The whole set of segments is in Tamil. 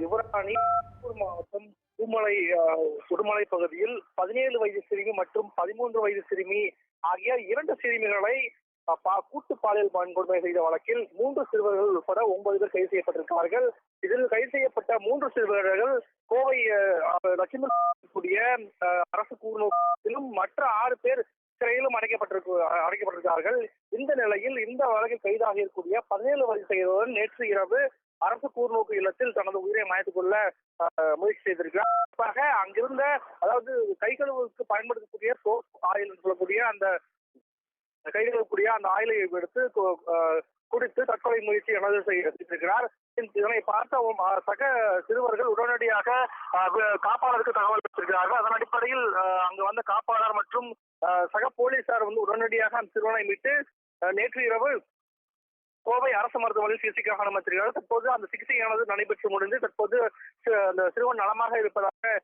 யுவராணி திருப்பூர் மாவட்டம் உடுமலை பகுதியில் 17 வயது சிறுமி மற்றும் 13 வயது சிறுமி ஆகிய 2 சிறுமிகளை கூட்டு பாலியல் வன்கொடுமை செய்த வழக்கில் 3 சிறுவர்கள் உட்பட 9 பேர் கைது செய்யப்பட்டிருக்கிறார்கள். இதில் கைது செய்யப்பட்ட 3 சிறுவர்கள் கோவை லட்சுமி கூடிய அரசு கூறுநோக்கிலும் மற்ற 6 பேர் சிறையிலும் அடைக்கப்பட்டிருக்கிறார்கள். இந்த நிலையில் இந்த வழக்கில் கைதாக இருக்கக்கூடிய 17 வயது செய்தவர் நேற்று இரவு அரசு கூர்நோக்கு இல்லத்தில் தனது உயிரை மாய்த்துக் கொள்ள முயற்சி செய்திருக்கிறார். அங்கிருந்த அதாவது கை கழுவுக்கு பயன்படுத்தக்கூடிய சோப் ஆயில் சொல்லக்கூடிய அந்த கை கழுவக்கூடிய அந்த ஆயிலை எடுத்து குடித்து தற்கொலை முயற்சி செய்திருக்கிறார். இதனை பார்த்த சக சிறுவர்கள் உடனடியாக காப்பாளருக்கு தகவல் அளித்திருக்கிறார்கள். அதன் அடிப்படையில் அங்கு வந்த காப்பாளர் மற்றும் சக போலீசார் உடனடியாக அந்த சிறுவனை மீட்டு நேற்று இரவு கோவை அரசு மருத்துவமனையில் சிகிச்சைக்காக அனுமதித்திருக்கிறார். தற்போது அந்த சிகிச்சையானது நடைபெற்று முடிந்து தற்போது அந்த சிறுவன் நலமாக இருப்பதாக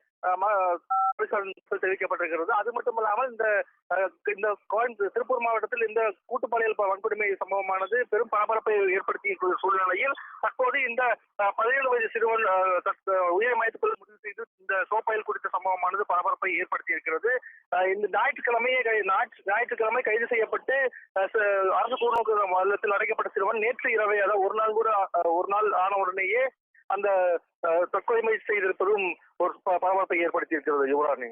தெரிவிக்கப்பட்டிருக்கிறது. அது மட்டுமல்லாமல் இந்த திருப்பூர் மாவட்டத்தில் இந்த கூட்டுப்பாலியல் வன்கொடுமை சம்பவமானது பெரும் பரபரப்பை ஏற்படுத்திய சூழ்நிலையில் தற்போது இந்த 17 வயது சிறுவன் உயிரை மாய்த்துக் கொள்ள முடிவு செய்து இந்த சோப்பாயில் குறித்த சம்பவமானது பரபரப்பை ஏற்படுத்தி இருக்கிறது. இந்த ஞாயிற்றுக்கிழமை கைது செய்யப்பட்டு அரசு கூர்நோக்கு இல்லத்தில் அடைக்கப்பட்ட சிறுவன் நேற்று இரவே அதாவது ஒரு நாள் ஆன உடனேயே அந்த தற்கொலை முயற்சி செய்திருப்பதும் ஒரு பரபரப்பை ஏற்படுத்தி இருக்கிறது. யுவராணி.